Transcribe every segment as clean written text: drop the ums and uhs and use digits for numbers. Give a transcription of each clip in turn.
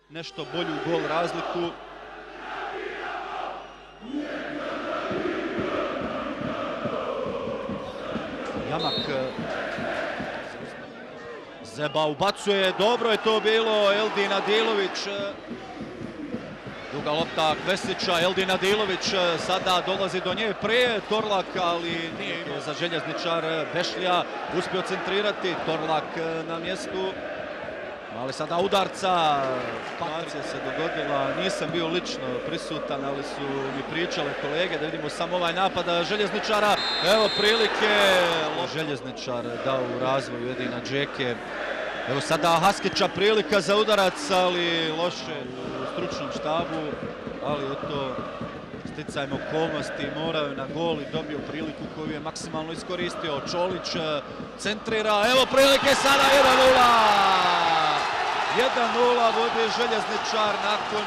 nešto bolju gol razliku. Jamak. Zeba ubacuje, dobro je to bilo, Eldin Adilović. Duga lopta Kvesića, Eldin Adilović sada dolazi do nje prije Torlak, ali nije imao za željezničar. Bešlija uspio centrirati, Torlak na mjestu. Ali sada udarca, situacija se dogodila, nisam bio lično prisutan, ali su mi pričale kolege da vidimo samo ovaj napad željezničara. Evo prilike, željezničar dao u razvoju Edina Džeke. Evo sada Haskića prilika za udarac, ali loše u stručnom štabu, ali eto sticajem okolnosti morao je na gol i dobio priliku koju je maksimalno iskoristio. Čolić centrira, evo prilike sada 1:0 vodi željezničar nakon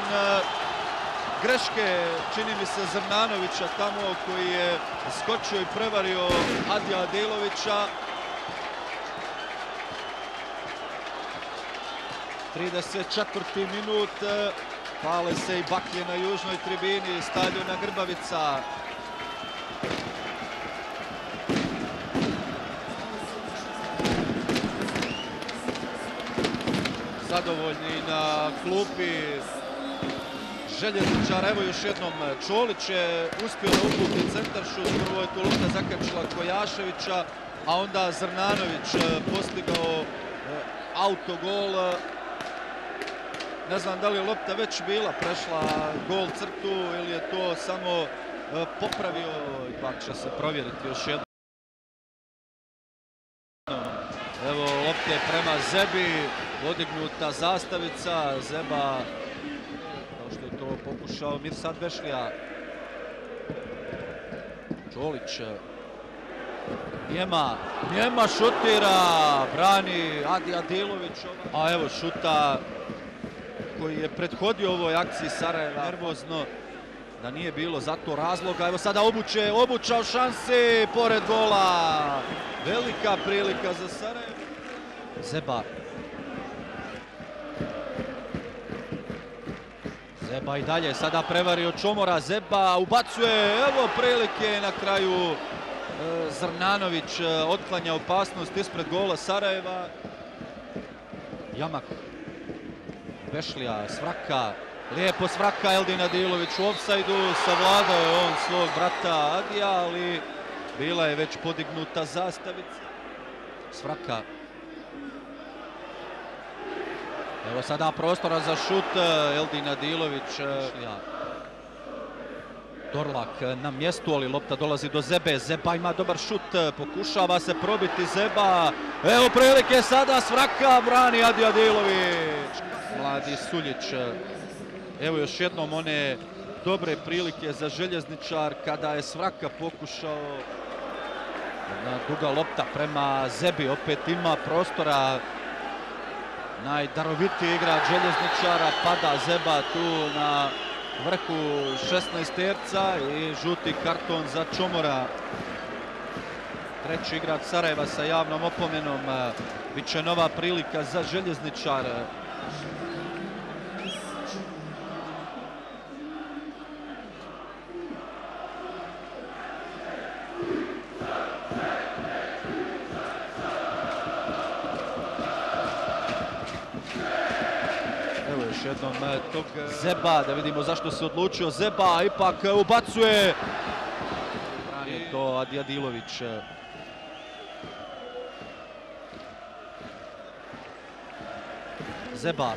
greške, čini mi se, Zrnanovića tamo koji je skočio i prevario Adija Adilovića. 34. minut, pale se i baklje na južnoj tribini stadiona Grbavica. Zadovoljni na klupi željezničara. Evo još jednom Čolić je uspio da uputi centaršut. Prvo je tu lopta zakačila Kojaševića, a onda Zrnanović postigao autogol. Ne znam da li je lopta već bila prešla gol crtu ili je to samo popravio. Ipak će se provjeriti još jednom. Evo lopte prema Zebi, podignuta zastavica, Zeba, kao što je to pokušao Mirsad Bešlija. Čolić, Njema šutira, brani Adi Adilović, a evo šuta koji je prethodio ovoj akciji Sarajeva, nervozno, da nije bilo za to razloga. Evo sada Obuća u šansi, pored gola, velika prilika za Sarajevo. Zeba i dalje, sada prevario Čomora, Zeba ubacuje, evo prilike na kraju. Zrnanović otklanja opasnost ispred gola Sarajeva. Jamak, Bešlija, svraka, lijepo svraka Eldin Adilović u ofsajdu, savladao je on svog brata Adija, ali bila je već podignuta zastavica. Svraka. Evo sada prostora za šut, Eldin Adilović. Torlak na mjestu, ali lopta dolazi do Zebe. Zeba ima dobar šut, pokušava se probiti Zeba. Evo prilike sada, svraka, brani Adi Adilović. Mladi Suljić. Evo još jednom one dobre prilike za željezničar kada je svraka pokušao. Jedna duga lopta prema Zebi, opet ima prostora. Najdarovitiji igrač željezničara, pada Zeba tu na vrhu 16-terca i žuti karton za Čomora. Treći igrač Sarajeva sa javnom opomenom. Biće nova prilika za željezničar. Jednom tog Zeba, da vidimo zašto se odlučio Zeba, ipak ubacuje. Je to Adi Adilović. Zeba.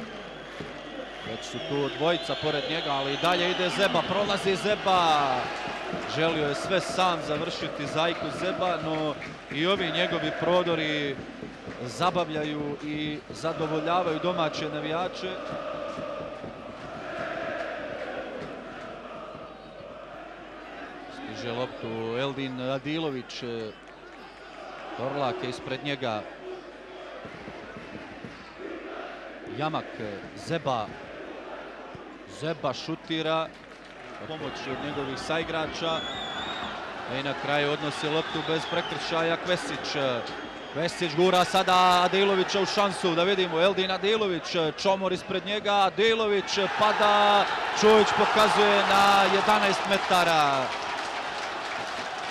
Već su tu dvojica pored njega, ali i dalje ide Zeba, prolazi Zeba. Želio je sve sam završiti Zajko Zeba, no i ovi njegovi prodori zabavljaju i zadovoljavaju domaće navijače. Stiže loptu Eldin Adilović. Torlak je ispred njega. Jamak, Zeba. Zeba šutira. Pomoći od njegovih saigrača. I na kraju odnosi loptu bez prekršaja Kvesić. Vesić gura sada Adilovića u šansu, da vidimo Eldin Adilović, čomor ispred njega, Adilović pada, Čović pokazuje na 11 metara.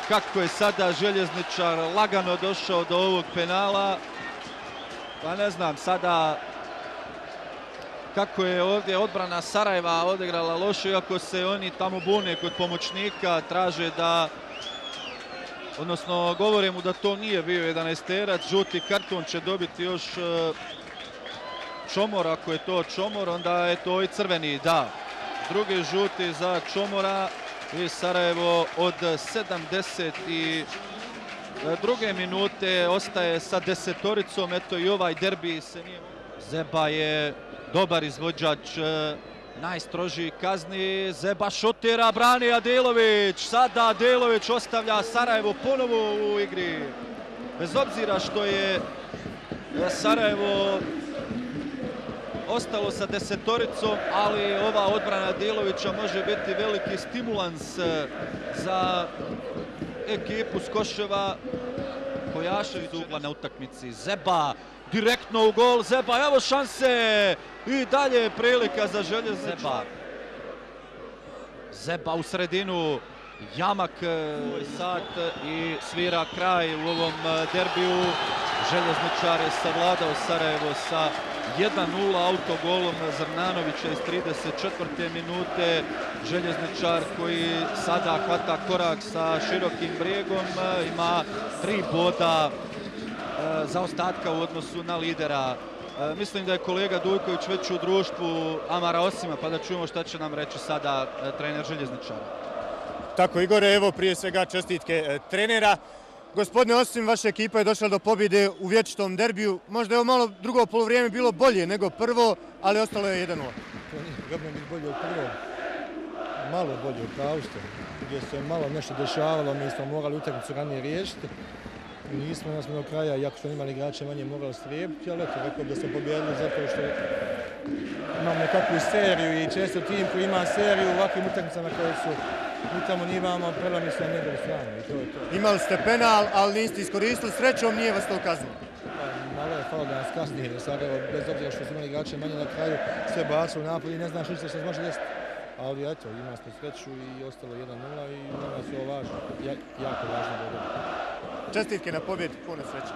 Kako je sada Željezničar lagano došao do ovog penala, pa ne znam sada kako je ovdje odbrana Sarajeva odigrala loše, iako se oni tamo bune kod pomoćnika, traže da, odnosno govore mu da to nije bio 11-terac, žuti karton će dobiti još Čomor, ako je to Čomor, onda je to i crveni, da. Drugi žuti za Čomora i Sarajevo od 72. minute ostaje sa desetoricom, eto i ovaj derbi se nije... Zeba je dobar izvođač najstrožiji kazni, Zeba šutira, brani Adilović, sada Adilović ostavlja Sarajevo ponovo u igri. Bez obzira što je Sarajevo ostalo sa desetoricom, ali ova odbrana Adilovića može biti veliki stimulans za ekipu Skoševa. Kojašević ugla na utakmici, Zeba direktno u gol, Zeba, evo šanse i dalje prilika za Željezničar. Zeba u sredinu, jamak sat i svira kraj u ovom derbiju. Željezničar je savladao Sarajevo sa 1-0 autogolom Zrnanovića iz 34. minute. Željezničar koji sada hvata korak sa Širokim Brijegom ima 3 boda zaostatka u odnosu na lidera. Mislim da je kolega Dujković već u društvu Amara Osima, pa da čujemo šta će nam reći sada trener Željezničara. Tako, Igore, evo prije svega čestitke trenera. Gospodine Osim, vaša ekipa je došla do pobjede u vječitom derbiju. Možda je ovo malo drugo polovrijeme bilo bolje nego prvo, ali ostalo je 1-0. To nije problem biti bolje od prvo. Malo bolje od pravu ste. Gdje se malo nešto dešavalo, mi smo morali utakmicu ranije riješiti. Nismo nas do kraja, iako smo imali igrače manje, morali strijebiti, ali eto, rekao da smo pobjedili zato što imam nekakvu seriju i često tim koji ima seriju u ovakvim utakmicama koje su mi tamo nimamo, prelomi se na njegovu stranu i to je to. Imali ste penal, ali niste iskoristili, srećom nije vas to kaznilo. Malo je falo da nas kasnije, jer Sarajevo, bez obzira što su imali igrače manje na kraju, sve bacu u napad i ne znaš ništa što se može desiti. Ali eto, imali smo sreću i ostalo 1-0 i nama je ovo važno, jako važno. Čestitke na pobjedi, puno sreće.